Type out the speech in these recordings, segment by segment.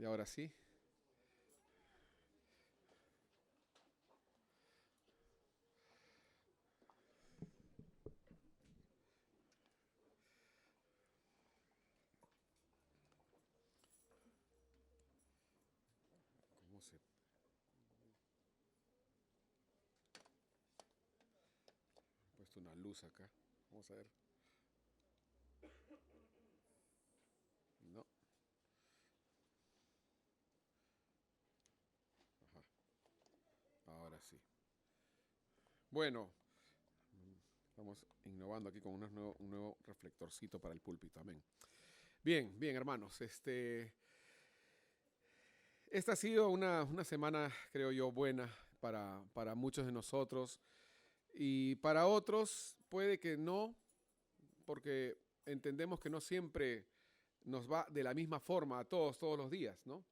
Y ahora sí. ¿Cómo se ha puesto una luz acá? Vamos a ver. No. Ajá. Ahora sí. Bueno, estamos innovando aquí con un nuevo reflectorcito para el púlpito. Amén. Bien, bien, hermanos. Esta ha sido una semana, creo yo, buena para muchos de nosotros. Y para otros puede que no, porque entendemos que no siempre nos va de la misma forma a todos los días, ¿no?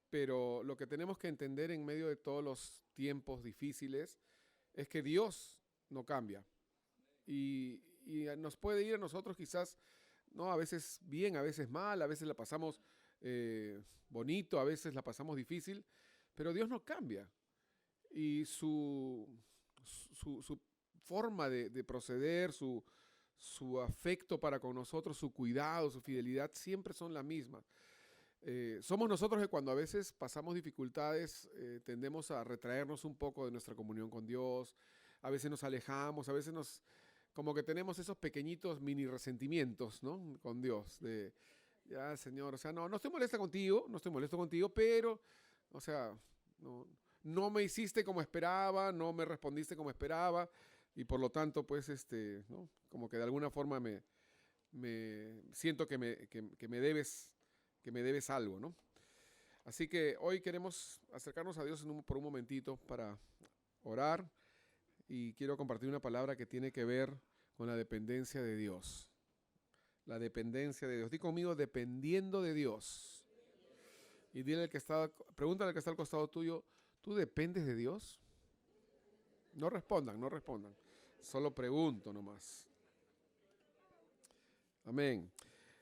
Pero lo que tenemos que entender en medio de todos los tiempos difíciles es que Dios no cambia. Y nos puede ir a nosotros quizás, ¿no? A veces bien, a veces mal, a veces la pasamos bonito, a veces la pasamos difícil, pero Dios no cambia. Y su forma de proceder, su afecto para con nosotros, su cuidado, su fidelidad, siempre son las mismas. Somos nosotros que cuando a veces pasamos dificultades tendemos a retraernos un poco de nuestra comunión con Dios, a veces nos alejamos, a veces como que tenemos esos pequeñitos mini resentimientos, ¿no? Con Dios, ya Señor, o sea, no estoy molesto contigo, no estoy molesto contigo, pero, o sea, no me hiciste como esperaba, no me respondiste como esperaba, y por lo tanto, pues, ¿no? Como que de alguna forma me siento que me debes algo, ¿no? Así que hoy queremos acercarnos a Dios por un momentito para orar y quiero compartir una palabra que tiene que ver con la dependencia de Dios. La dependencia de Dios. Di conmigo, dependiendo de Dios. Y pregúntale al que está al costado tuyo, ¿tú dependes de Dios? No respondan, no respondan. Solo pregunto nomás. Amén.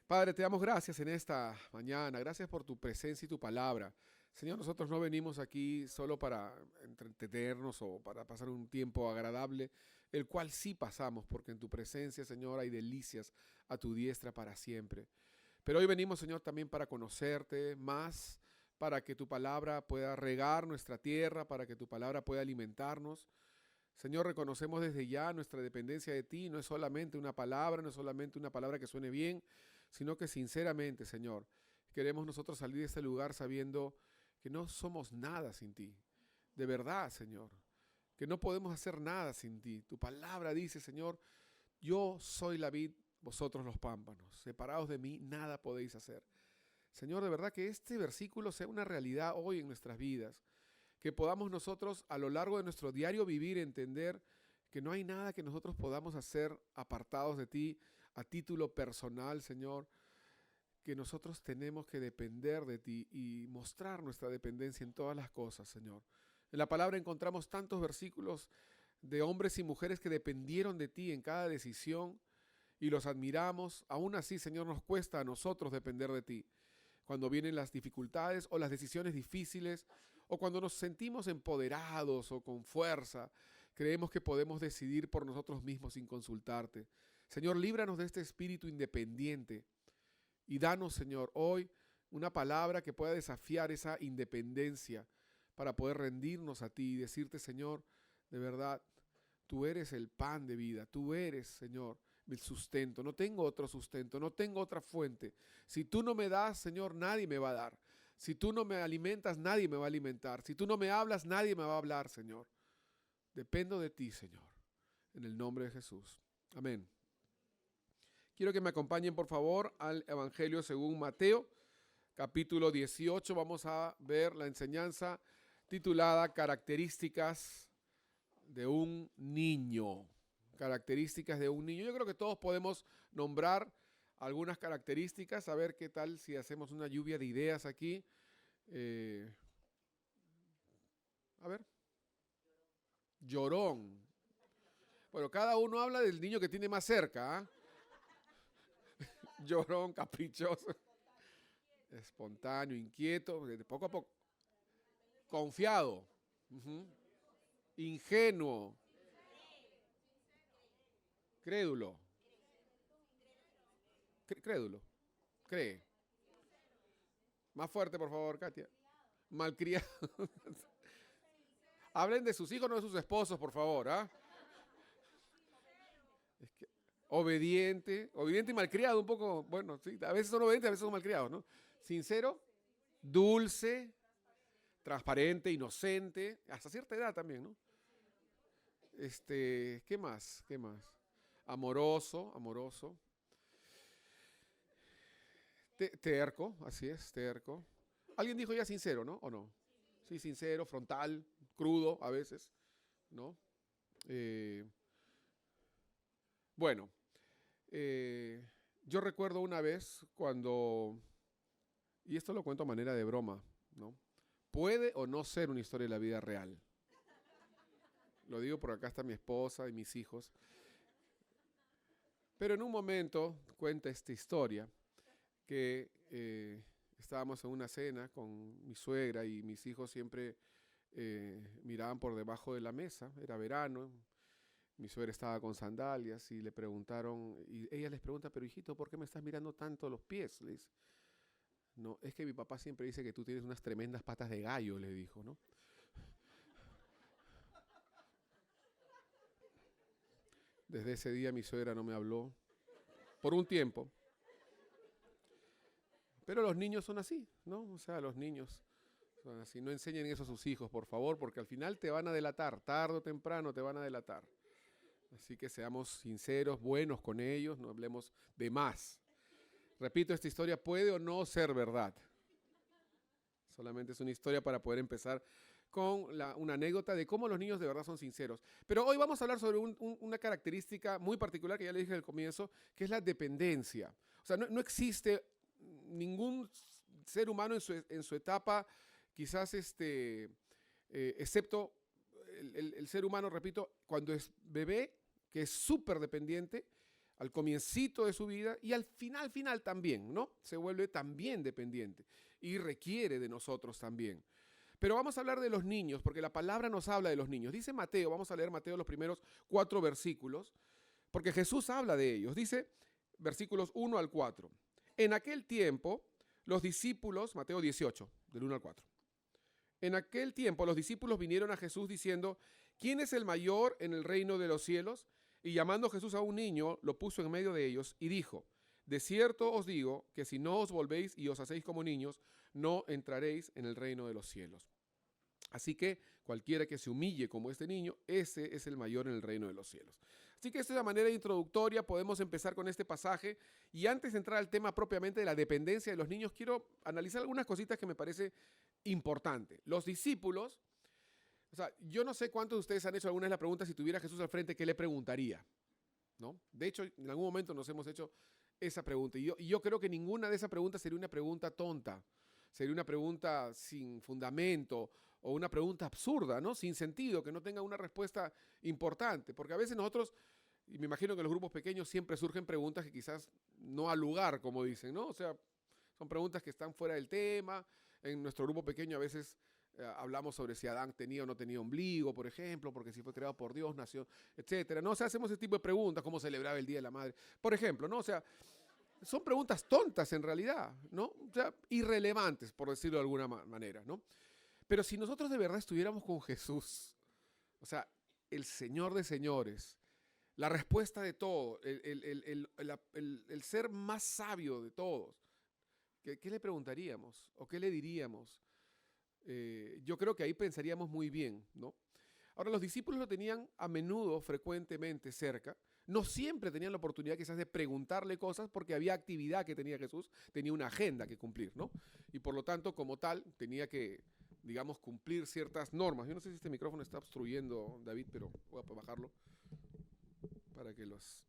Padre, te damos gracias en esta mañana. Gracias por tu presencia y tu palabra. Señor, nosotros no venimos aquí solo para entretenernos o para pasar un tiempo agradable, el cual sí pasamos, porque en tu presencia, Señor, hay delicias a tu diestra para siempre. Pero hoy venimos, Señor, también para conocerte más, para que tu palabra pueda regar nuestra tierra, para que tu palabra pueda alimentarnos. Señor, reconocemos desde ya nuestra dependencia de ti. No es solamente una palabra, no es solamente una palabra que suene bien, sino que sinceramente, Señor, queremos nosotros salir de este lugar sabiendo que no somos nada sin ti. De verdad, Señor, que no podemos hacer nada sin ti. Tu palabra dice, Señor, yo soy la vid, vosotros los pámpanos. Separados de mí, nada podéis hacer. Señor, de verdad que este versículo sea una realidad hoy en nuestras vidas, que podamos nosotros a lo largo de nuestro diario vivir entender que no hay nada que nosotros podamos hacer apartados de ti a título personal, Señor, que nosotros tenemos que depender de ti y mostrar nuestra dependencia en todas las cosas, Señor. En la palabra encontramos tantos versículos de hombres y mujeres que dependieron de ti en cada decisión y los admiramos. Aún así, Señor, nos cuesta a nosotros depender de ti cuando vienen las dificultades o las decisiones difíciles, o cuando nos sentimos empoderados o con fuerza, creemos que podemos decidir por nosotros mismos sin consultarte. Señor, líbranos de este espíritu independiente y danos, Señor, hoy una palabra que pueda desafiar esa independencia para poder rendirnos a ti y decirte, Señor, de verdad, tú eres el pan de vida, tú eres, Señor, el sustento. No tengo otro sustento, no tengo otra fuente. Si tú no me das, Señor, nadie me va a dar. Si tú no me alimentas, nadie me va a alimentar. Si tú no me hablas, nadie me va a hablar, Señor. Dependo de ti, Señor, en el nombre de Jesús. Amén. Quiero que me acompañen, por favor, al Evangelio según Mateo, capítulo 18. Vamos a ver la enseñanza titulada Características de un niño. Características de un niño. Yo creo que todos podemos nombrar algunas características, a ver qué tal si hacemos una lluvia de ideas aquí. A ver. Llorón. Bueno, cada uno habla del niño que tiene más cerca. ¿Eh? Llorón, caprichoso. espontáneo, inquieto, de poco a poco, confiado, ujú, ingenuo, crédulo, crédulo, cree. Más fuerte, por favor, Katia. Malcriado. Hablen de sus hijos, no de sus esposos, por favor, ¿ah? Es que obediente, obediente y malcriado, un poco, bueno, sí, a veces son obedientes, a veces son malcriados, ¿no? Sincero, dulce, transparente, inocente, hasta cierta edad también, ¿no? ¿Qué más? ¿Qué más? Amoroso, amoroso. Terco, así es, terco. Alguien dijo ya sincero, ¿no? ¿O no? Sí, sincero, frontal, crudo a veces, ¿no? Eh, bueno, eh, yo recuerdo una vez cuando, y esto lo cuento a manera de broma, ¿no? Puede o no ser una historia de la vida real. Lo digo porque acá está mi esposa y mis hijos. Pero en un momento cuenta esta historia que estábamos en una cena con mi suegra y mis hijos siempre miraban por debajo de la mesa, era verano, mi suegra estaba con sandalias y le preguntaron, y ella les pregunta, pero hijito, ¿por qué me estás mirando tanto los pies? Le dice, no, es que mi papá siempre dice que tú tienes unas tremendas patas de gallo, le dijo, ¿no? Desde ese día mi suegra no me habló, por un tiempo. Pero los niños son así, ¿no? O sea, los niños son así. No enseñen eso a sus hijos, por favor, porque al final te van a delatar, tarde o temprano te van a delatar. Así que seamos sinceros, buenos con ellos, no hablemos de más. Repito, esta historia puede o no ser verdad. Solamente es una historia para poder empezar con una anécdota de cómo los niños de verdad son sinceros. Pero hoy vamos a hablar sobre una característica muy particular que ya le dije al comienzo, que es la dependencia. O sea, no existe ningún ser humano en su etapa, quizás excepto el ser humano, repito, cuando es bebé, que es súper dependiente, al comiencito de su vida y al final también, ¿no? Se vuelve también dependiente y requiere de nosotros también. Pero vamos a hablar de los niños, porque la palabra nos habla de los niños. Dice Mateo, vamos a leer Mateo los primeros 4 versículos, porque Jesús habla de ellos. Dice versículos 1 al 4. En aquel tiempo, los discípulos, Mateo 18, del 1 al 4. En aquel tiempo, los discípulos vinieron a Jesús diciendo, ¿quién es el mayor en el reino de los cielos? Y llamando Jesús a un niño, lo puso en medio de ellos y dijo, de cierto os digo que si no os volvéis y os hacéis como niños, no entraréis en el reino de los cielos. Así que cualquiera que se humille como este niño, ese es el mayor en el reino de los cielos. Así que esta es la manera introductoria, podemos empezar con este pasaje. Y antes de entrar al tema propiamente de la dependencia de los niños, quiero analizar algunas cositas que me parece importante. Los discípulos, o sea, yo no sé cuántos de ustedes han hecho alguna vez la pregunta, si tuviera Jesús al frente, ¿qué le preguntaría? ¿No? De hecho, en algún momento nos hemos hecho esa pregunta. Y yo creo que ninguna de esas preguntas sería una pregunta tonta, sería una pregunta sin fundamento o una pregunta absurda, ¿no? Sin sentido, que no tenga una respuesta importante. Porque a veces nosotros, y me imagino que en los grupos pequeños siempre surgen preguntas que quizás no al lugar, como dicen, ¿no? O sea, son preguntas que están fuera del tema. En nuestro grupo pequeño a veces hablamos sobre si Adán tenía o no tenía ombligo, por ejemplo, porque si fue creado por Dios, nació, etcétera. No, o sea, hacemos ese tipo de preguntas, cómo celebraba el Día de la Madre, por ejemplo, ¿no? O sea, son preguntas tontas en realidad, ¿no? O sea, irrelevantes, por decirlo de alguna manera, ¿no? Pero si nosotros de verdad estuviéramos con Jesús, o sea, el Señor de señores, la respuesta de todo, el ser más sabio de todos, ¿qué le preguntaríamos o qué le diríamos? Yo creo que ahí pensaríamos muy bien, ¿no? Ahora, los discípulos lo tenían a menudo, frecuentemente cerca. No siempre tenían la oportunidad quizás de preguntarle cosas porque había actividad que tenía Jesús, tenía una agenda que cumplir, ¿no? Y por lo tanto, como tal, tenía que, digamos, cumplir ciertas normas. Yo no sé si este micrófono está obstruyendo, David, pero voy a bajarlo para que las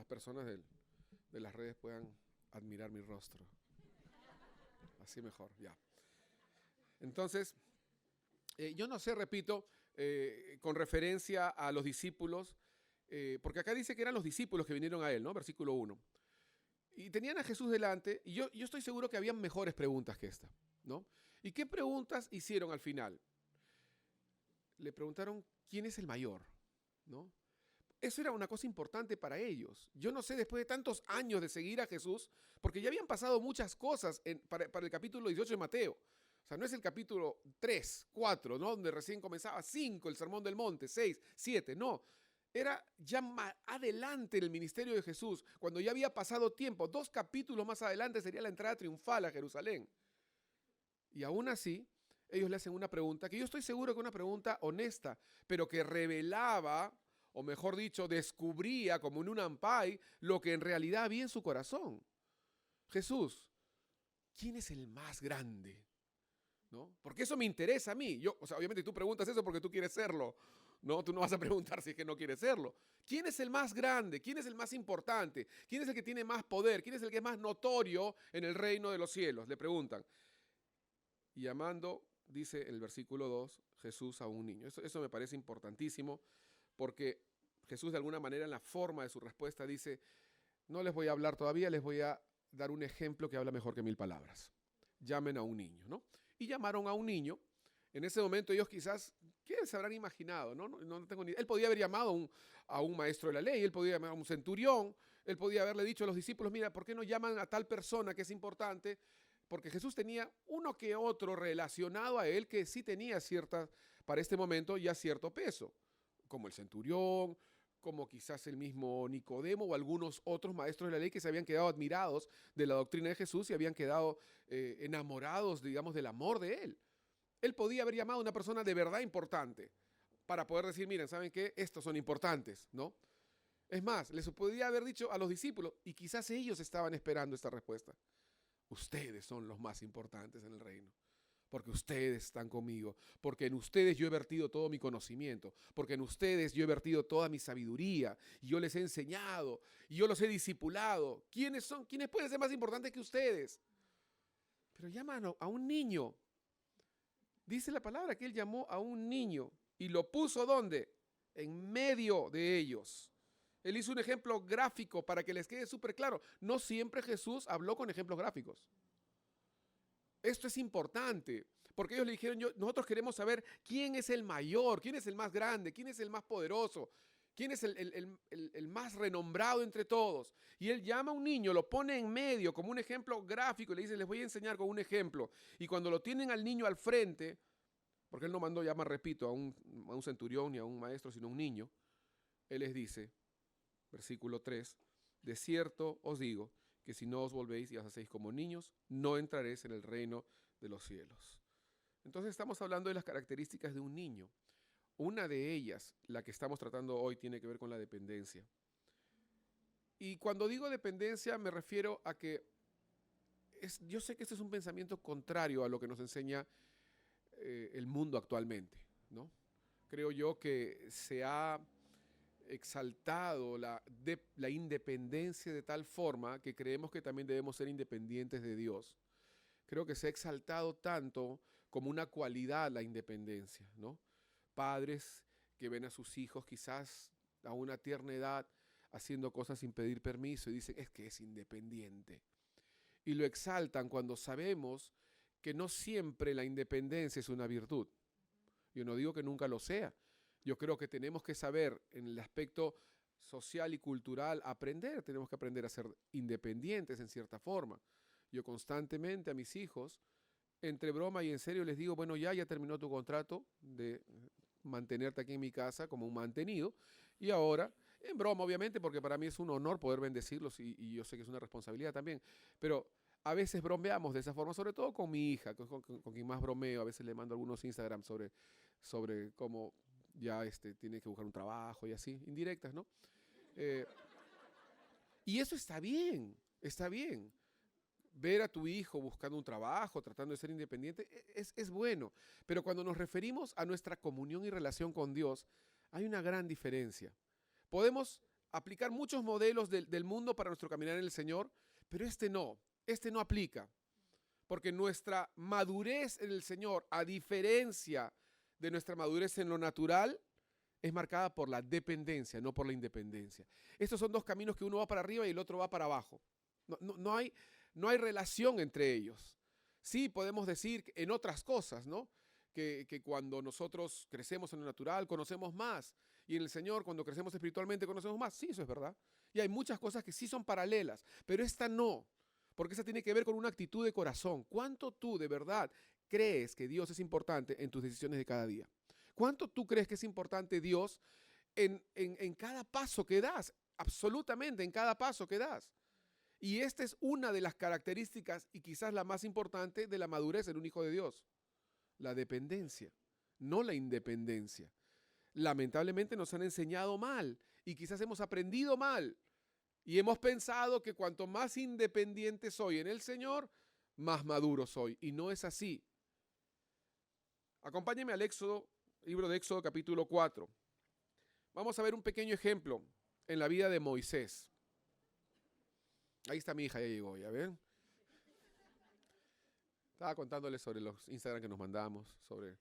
personas de las redes puedan admirar mi rostro. Así mejor, ya. Entonces, yo no sé, repito, con referencia a los discípulos, porque acá dice que eran los discípulos que vinieron a él, ¿no? Versículo 1. Y tenían a Jesús delante, y yo estoy seguro que habían mejores preguntas que esta, ¿no? ¿Y qué preguntas hicieron al final? Le preguntaron, ¿quién es el mayor? ¿No? Eso era una cosa importante para ellos. Yo no sé, después de tantos años de seguir a Jesús, porque ya habían pasado muchas cosas para el capítulo 18 de Mateo. O sea, no es el capítulo 3, 4, ¿no? Donde recién comenzaba, 5, el Sermón del Monte, 6, 7, no. Era ya más adelante en el ministerio de Jesús, cuando ya había pasado tiempo. 2 capítulos más adelante sería la entrada triunfal a Jerusalén. Y aún así, ellos le hacen una pregunta, que yo estoy seguro que es una pregunta honesta, pero que revelaba, o mejor dicho, descubría como en un ampay, lo que en realidad había en su corazón. Jesús, ¿quién es el más grande? ¿No? Porque eso me interesa a mí. O sea, obviamente tú preguntas eso porque tú quieres serlo. No, tú no vas a preguntar si es que no quieres serlo. ¿Quién es el más grande? ¿Quién es el más importante? ¿Quién es el que tiene más poder? ¿Quién es el que es más notorio en el reino de los cielos? Le preguntan. Y llamando, dice en el versículo 2, Jesús a un niño. Eso me parece importantísimo porque Jesús de alguna manera en la forma de su respuesta dice, no les voy a hablar todavía, les voy a dar un ejemplo que habla mejor que 1000 palabras. Llamen a un niño, ¿no? Y llamaron a un niño. En ese momento ellos quizás, ¿qué se habrán imaginado? No tengo ni idea. Él podía haber llamado a un maestro de la ley, él podía llamar a un centurión, él podía haberle dicho a los discípulos, mira, ¿por qué no llaman a tal persona que es importante? Porque Jesús tenía uno que otro relacionado a él que sí tenía para este momento ya cierto peso, como el centurión, como quizás el mismo Nicodemo o algunos otros maestros de la ley que se habían quedado admirados de la doctrina de Jesús y habían quedado enamorados, digamos, del amor de él. Él podía haber llamado a una persona de verdad importante para poder decir, miren, ¿saben qué? Estos son importantes, ¿no? Es más, les podía haber dicho a los discípulos, y quizás ellos estaban esperando esta respuesta. Ustedes son los más importantes en el reino, porque ustedes están conmigo, porque en ustedes yo he vertido todo mi conocimiento, porque en ustedes yo he vertido toda mi sabiduría, y yo les he enseñado, y yo los he discipulado. ¿Quiénes son? ¿Quiénes pueden ser más importantes que ustedes? Pero llaman a un niño. Dice la palabra que él llamó a un niño y lo puso ¿dónde? En medio de ellos. Él hizo un ejemplo gráfico para que les quede súper claro. No siempre Jesús habló con ejemplos gráficos. Esto es importante, porque ellos le dijeron, nosotros queremos saber quién es el mayor, quién es el más grande, quién es el más poderoso, quién es el más renombrado entre todos. Y él llama a un niño, lo pone en medio como un ejemplo gráfico y le dice, les voy a enseñar con un ejemplo. Y cuando lo tienen al niño al frente, porque él no mandó llamar, repito, a un centurión ni a un maestro, sino a un niño, él les dice, versículo 3, de cierto os digo que si no os volvéis y os hacéis como niños, no entraréis en el reino de los cielos. Entonces estamos hablando de las características de un niño. Una de ellas, la que estamos tratando hoy, tiene que ver con la dependencia. Y cuando digo dependencia me refiero a que yo sé que este es un pensamiento contrario a lo que nos enseña el mundo actualmente, ¿no? Creo yo que se ha exaltado la independencia de tal forma que creemos que también debemos ser independientes de Dios. Creo que se ha exaltado tanto como una cualidad la independencia, ¿no? Padres que ven a sus hijos quizás a una tierna edad haciendo cosas sin pedir permiso y dicen, es que es independiente. Y lo exaltan cuando sabemos que no siempre la independencia es una virtud. Yo no digo que nunca lo sea. Yo creo que tenemos que saber en el aspecto social y cultural tenemos que aprender a ser independientes en cierta forma. Yo constantemente a mis hijos, entre broma y en serio, les digo, bueno, ya terminó tu contrato de mantenerte aquí en mi casa como un mantenido y ahora, en broma obviamente, porque para mí es un honor poder bendecirlos y yo sé que es una responsabilidad también, pero a veces bromeamos de esa forma, sobre todo con mi hija, con quien más bromeo, a veces le mando algunos Instagram sobre cómo ya tiene que buscar un trabajo y así, indirectas, ¿no? Y eso está bien, está bien. Ver a tu hijo buscando un trabajo, tratando de ser independiente, es bueno. Pero cuando nos referimos a nuestra comunión y relación con Dios, hay una gran diferencia. Podemos aplicar muchos modelos del mundo para nuestro caminar en el Señor, pero este no aplica. Porque nuestra madurez en el Señor, a diferencia de nuestra madurez en lo natural, es marcada por la dependencia, no por la independencia. Estos son dos caminos que uno va para arriba y el otro va para abajo. No hay relación entre ellos. Sí, podemos decir en otras cosas, ¿no? Que cuando nosotros crecemos en lo natural, conocemos más. Y en el Señor, cuando crecemos espiritualmente, conocemos más. Sí, eso es verdad. Y hay muchas cosas que sí son paralelas, pero esta no, porque esta tiene que ver con una actitud de corazón. ¿Cuánto tú de verdad crees que Dios es importante en tus decisiones de cada día? ¿Cuánto tú crees que es importante Dios en cada paso que das? Absolutamente, en cada paso que das. Y esta es una de las características y quizás la más importante de la madurez en un hijo de Dios. La dependencia, no la independencia. Lamentablemente nos han enseñado mal y quizás hemos aprendido mal y hemos pensado que cuanto más independiente soy en el Señor, más maduro soy. Y no es así. Acompáñenme al Éxodo, libro de Éxodo capítulo 4. Vamos a ver un pequeño ejemplo en la vida de Moisés. Ahí está mi hija, ya llegó, ¿ya ven? Estaba contándoles sobre los Instagram que nos mandamos, sobre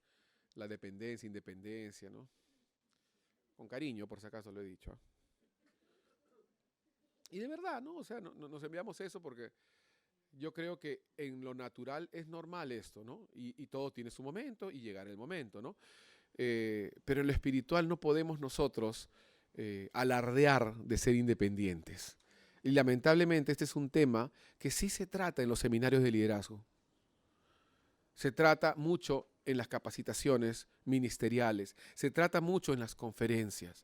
la dependencia, independencia, ¿no? Con cariño, por si acaso lo he dicho. Y de verdad, ¿no? O sea, nos enviamos eso porque yo creo que en lo natural es normal esto, ¿no? Y todo tiene su momento y llegará el momento, ¿no? Pero en lo espiritual no podemos nosotros alardear de ser independientes. Y lamentablemente este es un tema que sí se trata en los seminarios de liderazgo. Se trata mucho en las capacitaciones ministeriales. Se trata mucho en las conferencias.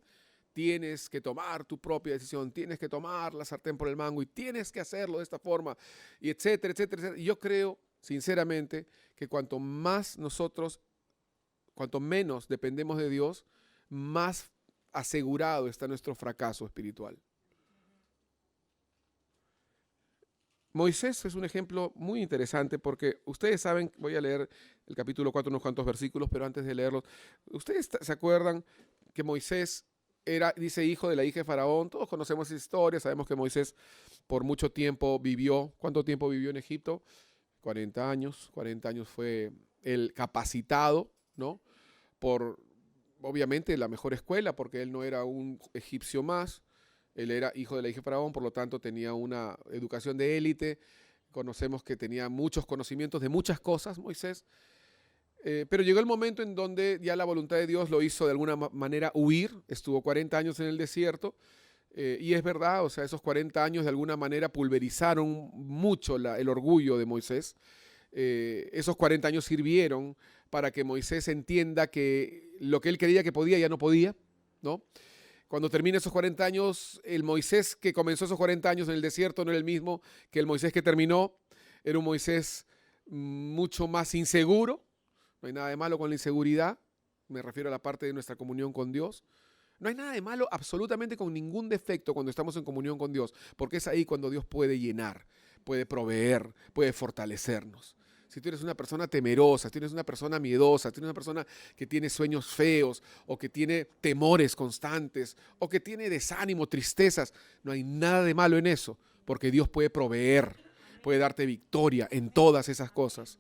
Tienes que tomar tu propia decisión, tienes que tomar la sartén por el mango y tienes que hacerlo de esta forma, y etcétera, etcétera, etcétera. Y yo creo, sinceramente, que cuanto menos dependemos de Dios, más asegurado está nuestro fracaso espiritual. Moisés es un ejemplo muy interesante porque ustedes saben, voy a leer el capítulo 4, unos cuantos versículos, pero antes de leerlos, ustedes se acuerdan que Moisés era, dice, hijo de la hija de Faraón. Todos conocemos esa historia, sabemos que Moisés por mucho tiempo vivió. ¿Cuánto tiempo vivió en Egipto? 40 años. 40 años fue el capacitado, ¿no? Por, obviamente, la mejor escuela, porque él no era un egipcio más. Él era hijo de la hija de Faraón, por lo tanto tenía una educación de élite. Conocemos que tenía muchos conocimientos de muchas cosas, Moisés. Pero llegó el momento en donde ya la voluntad de Dios lo hizo de alguna manera huir. Estuvo 40 años en el desierto. Y es verdad, o sea, esos 40 años de alguna manera pulverizaron mucho el orgullo de Moisés. Esos 40 años sirvieron para que Moisés entienda que lo que él creía que podía ya no podía, ¿no? Cuando termine esos 40 años, el Moisés que comenzó esos 40 años en el desierto no era el mismo que el Moisés que terminó. Era un Moisés mucho más inseguro. No hay nada de malo con la inseguridad. Me refiero a la parte de nuestra comunión con Dios. No hay nada de malo absolutamente con ningún defecto cuando estamos en comunión con Dios, porque es ahí cuando Dios puede llenar, puede proveer, puede fortalecernos. Si tú eres una persona temerosa, si tú eres una persona miedosa, si tú eres una persona que tiene sueños feos o que tiene temores constantes o que tiene desánimo, tristezas, no hay nada de malo en eso, porque Dios puede proveer, puede darte victoria en todas esas cosas.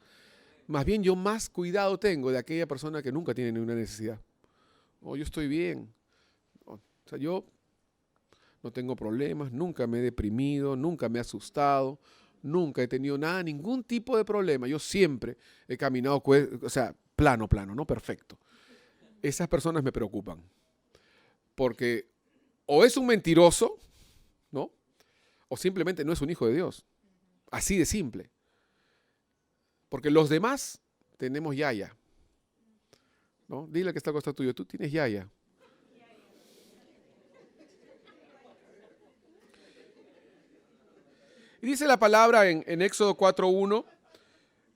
Más bien yo más cuidado tengo de aquella persona que nunca tiene ninguna necesidad. Oh, yo estoy bien. O sea, yo no tengo problemas, nunca me he deprimido, nunca me he asustado. Nunca he tenido ningún tipo de problema. Yo siempre he caminado, o sea, plano, ¿no? Perfecto. Esas personas me preocupan. Porque o es un mentiroso, ¿no? O simplemente no es un hijo de Dios. Así de simple. Porque los demás tenemos yaya, ¿no? Dile que está al costado tuyo, tú tienes yaya. Y dice la palabra en Éxodo 4:1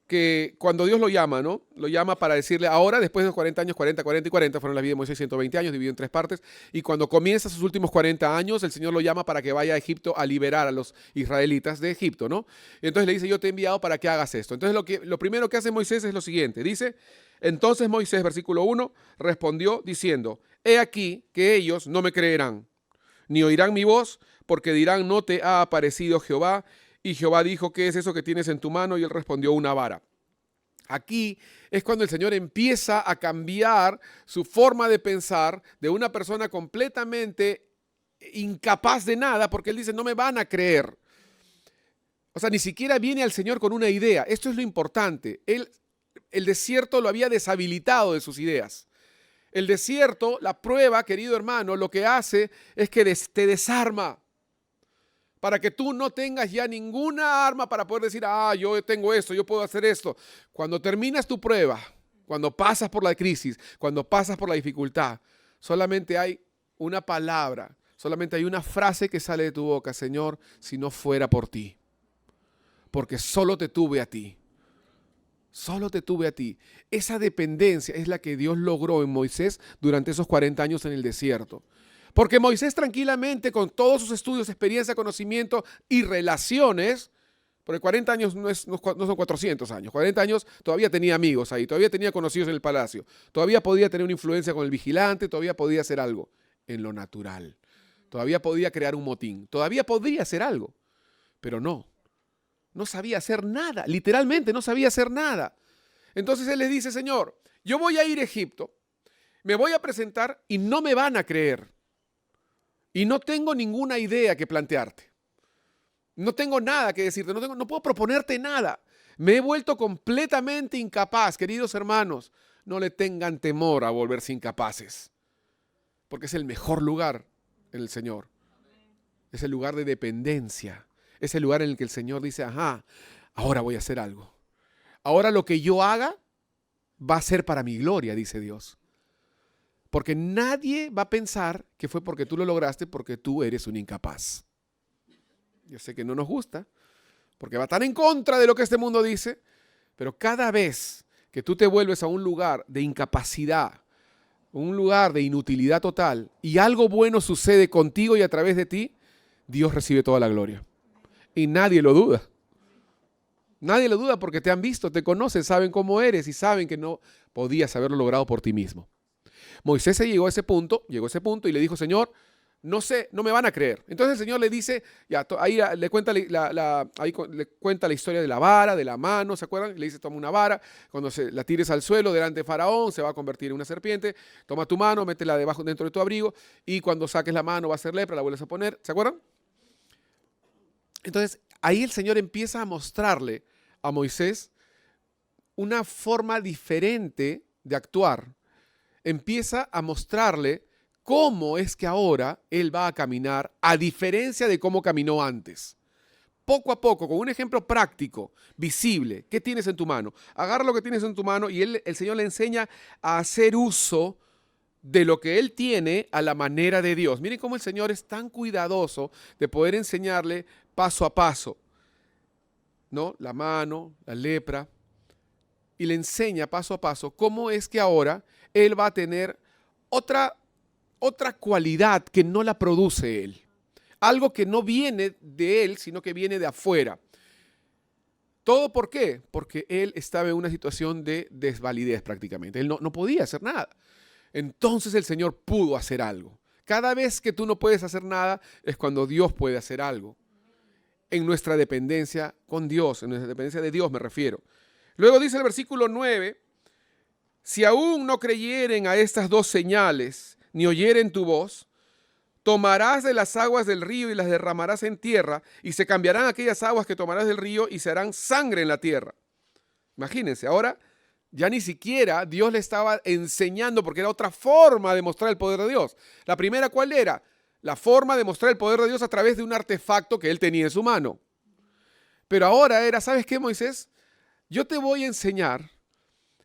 que cuando Dios lo llama, ¿no? Lo llama para decirle, ahora, después de los 40 años, 40, 40 y 40, fueron la vida de Moisés 120 años, dividido en 3 partes, y cuando comienza sus últimos 40 años, el Señor lo llama para que vaya a Egipto a liberar a los israelitas de Egipto, ¿no? Y entonces le dice, yo te he enviado para que hagas esto. Entonces lo primero que hace Moisés es lo siguiente, dice, entonces Moisés, versículo 1, respondió diciendo, he aquí que ellos no me creerán, ni oirán mi voz, porque dirán, no te ha aparecido Jehová. Y Jehová dijo, ¿qué es eso que tienes en tu mano? Y él respondió, una vara. Aquí es cuando el Señor empieza a cambiar su forma de pensar de una persona completamente incapaz de nada, porque él dice, no me van a creer. O sea, ni siquiera viene al Señor con una idea. Esto es lo importante. El desierto lo había deshabilitado de sus ideas. El desierto, la prueba, querido hermano, lo que hace es que te desarma para que tú no tengas ya ninguna arma para poder decir, yo tengo esto, yo puedo hacer esto. Cuando terminas tu prueba, cuando pasas por la crisis, cuando pasas por la dificultad, solamente hay una palabra, solamente hay una frase que sale de tu boca: Señor, si no fuera por ti, porque solo te tuve a ti. Solo te tuve a ti. Esa dependencia es la que Dios logró en Moisés durante esos 40 años en el desierto. Porque Moisés tranquilamente, con todos sus estudios, experiencia, conocimiento y relaciones, porque 40 años no son 400 años, 40 años todavía tenía amigos ahí, todavía tenía conocidos en el palacio, todavía podía tener una influencia con el vigilante, todavía podía hacer algo en lo natural, todavía podía crear un motín, todavía podría hacer algo, pero no sabía hacer nada, literalmente no sabía hacer nada. Entonces él les dice: Señor, yo voy a ir a Egipto, me voy a presentar y no me van a creer. Y no tengo ninguna idea que plantearte. No tengo nada que decirte, no puedo proponerte nada. Me he vuelto completamente incapaz, queridos hermanos. No le tengan temor a volverse incapaces, porque es el mejor lugar en el Señor. Es el lugar de dependencia. Es el lugar en el que el Señor dice: ahora voy a hacer algo. Ahora lo que yo haga va a ser para mi gloria, dice Dios. Porque nadie va a pensar que fue porque tú lo lograste, porque tú eres un incapaz. Yo sé que no nos gusta, porque va tan en contra de lo que este mundo dice, pero cada vez que tú te vuelves a un lugar de incapacidad, un lugar de inutilidad total, y algo bueno sucede contigo y a través de ti, Dios recibe toda la gloria. Y nadie lo duda. Nadie lo duda porque te han visto, te conocen, saben cómo eres y saben que no podías haberlo logrado por ti mismo. Moisés llegó a ese punto y le dijo: Señor, no sé, no me van a creer. Entonces el Señor le dice, ahí le cuenta le cuenta la historia de la vara, de la mano, ¿se acuerdan? Le dice: toma una vara, cuando la tires al suelo delante de Faraón, se va a convertir en una serpiente, toma tu mano, métela dentro de tu abrigo, y cuando saques la mano va a ser lepra, la vuelves a poner, ¿se acuerdan? Entonces ahí el Señor empieza a mostrarle a Moisés una forma diferente de actuar. Empieza a mostrarle cómo es que ahora él va a caminar a diferencia de cómo caminó antes. Poco a poco, con un ejemplo práctico, visible. ¿Qué tienes en tu mano? Agarra lo que tienes en tu mano y el Señor le enseña a hacer uso de lo que él tiene a la manera de Dios. Miren cómo el Señor es tan cuidadoso de poder enseñarle paso a paso, ¿no? La mano, la lepra, y le enseña paso a paso cómo es que ahora él va a tener otra cualidad que no la produce él. Algo que no viene de él, sino que viene de afuera. ¿Todo por qué? Porque él estaba en una situación de desvalidez prácticamente. Él no podía hacer nada. Entonces el Señor pudo hacer algo. Cada vez que tú no puedes hacer nada es cuando Dios puede hacer algo. En nuestra dependencia con Dios, en nuestra dependencia de Dios me refiero. Luego dice el versículo 9, si aún no creyeren a estas dos señales, ni oyeren tu voz, tomarás de las aguas del río y las derramarás en tierra, y se cambiarán aquellas aguas que tomarás del río y se harán sangre en la tierra. Imagínense, ahora ya ni siquiera Dios le estaba enseñando, porque era otra forma de mostrar el poder de Dios. La primera, ¿cuál era? La forma de mostrar el poder de Dios a través de un artefacto que él tenía en su mano. Pero ahora era, ¿sabes qué, Moisés? Yo te voy a enseñar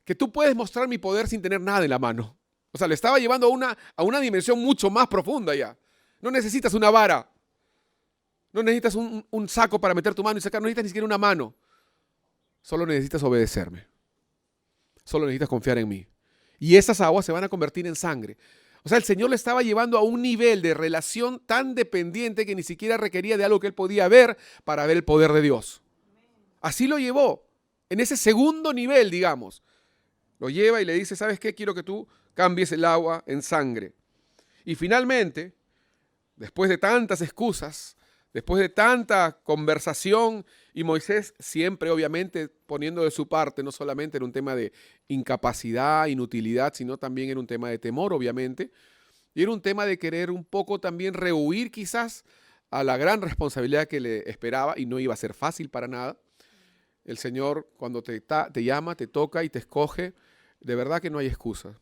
que tú puedes mostrar mi poder sin tener nada en la mano. O sea, le estaba llevando a una dimensión mucho más profunda ya. No necesitas una vara. No necesitas un saco para meter tu mano y sacar. No necesitas ni siquiera una mano. Solo necesitas obedecerme. Solo necesitas confiar en mí. Y esas aguas se van a convertir en sangre. O sea, el Señor le estaba llevando a un nivel de relación tan dependiente que ni siquiera requería de algo que él podía ver para ver el poder de Dios. Así lo llevó. En ese segundo nivel, digamos, lo lleva y le dice: ¿sabes qué? Quiero que tú cambies el agua en sangre. Y finalmente, después de tantas excusas, después de tanta conversación, y Moisés siempre obviamente poniendo de su parte, no solamente en un tema de incapacidad, inutilidad, sino también en un tema de temor, obviamente, y era un tema de querer un poco también rehuir quizás a la gran responsabilidad que le esperaba, y no iba a ser fácil para nada. El Señor, cuando te llama, te toca y te escoge, de verdad que no hay excusa.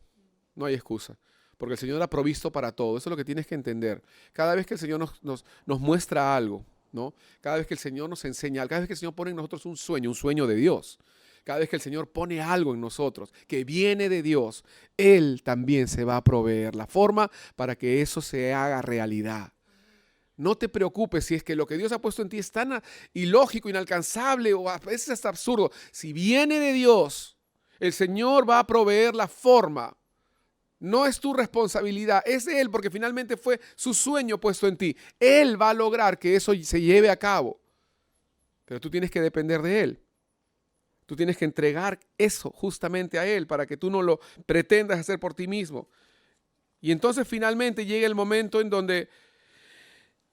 No hay excusa. Porque el Señor ha provisto para todo. Eso es lo que tienes que entender. Cada vez que el Señor nos muestra algo, ¿no? Cada vez que el Señor nos enseña, cada vez que el Señor pone en nosotros un sueño de Dios, cada vez que el Señor pone algo en nosotros que viene de Dios, Él también se va a proveer la forma para que eso se haga realidad. No te preocupes si es que lo que Dios ha puesto en ti es tan ilógico, inalcanzable o a veces hasta absurdo. Si viene de Dios, el Señor va a proveer la forma. No es tu responsabilidad, es de Él, porque finalmente fue su sueño puesto en ti. Él va a lograr que eso se lleve a cabo. Pero tú tienes que depender de Él. Tú tienes que entregar eso justamente a Él para que tú no lo pretendas hacer por ti mismo. Y entonces finalmente llega el momento en donde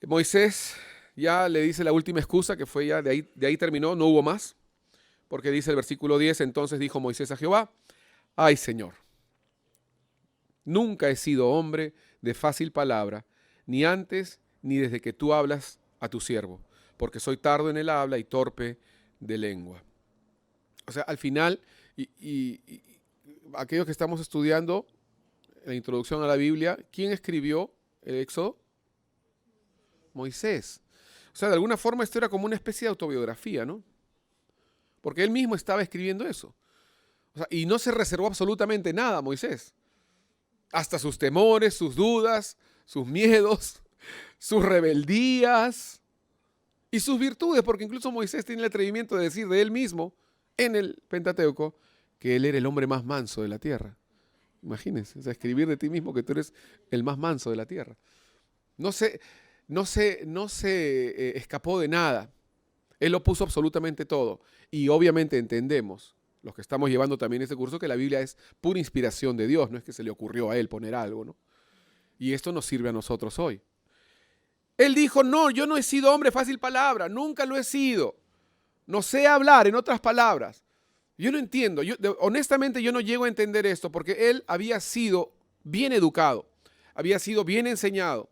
Moisés ya le dice la última excusa, que fue ya de ahí terminó, no hubo más. Porque dice el versículo 10, entonces dijo Moisés a Jehová: ay, Señor, nunca he sido hombre de fácil palabra, ni antes ni desde que tú hablas a tu siervo, porque soy tardo en el habla y torpe de lengua. O sea, al final, y aquellos que estamos estudiando la introducción a la Biblia, ¿quién escribió el Éxodo? Moisés. O sea, de alguna forma esto era como una especie de autobiografía, ¿no? Porque él mismo estaba escribiendo eso. O sea, y no se reservó absolutamente nada a Moisés. Hasta sus temores, sus dudas, sus miedos, sus rebeldías y sus virtudes, porque incluso Moisés tiene el atrevimiento de decir de él mismo en el Pentateuco que él era el hombre más manso de la tierra. Imagínense, o sea, escribir de ti mismo que tú eres el más manso de la tierra. No se escapó de nada. Él lo puso absolutamente todo. Y obviamente entendemos, los que estamos llevando también este curso, que la Biblia es pura inspiración de Dios, no es que se le ocurrió a él poner algo, ¿no? Y esto nos sirve a nosotros hoy. Él dijo: no, yo no he sido hombre fácil palabra, nunca lo he sido. No sé hablar, en otras palabras. Yo no entiendo, honestamente yo no llego a entender esto, porque él había sido bien educado, había sido bien enseñado.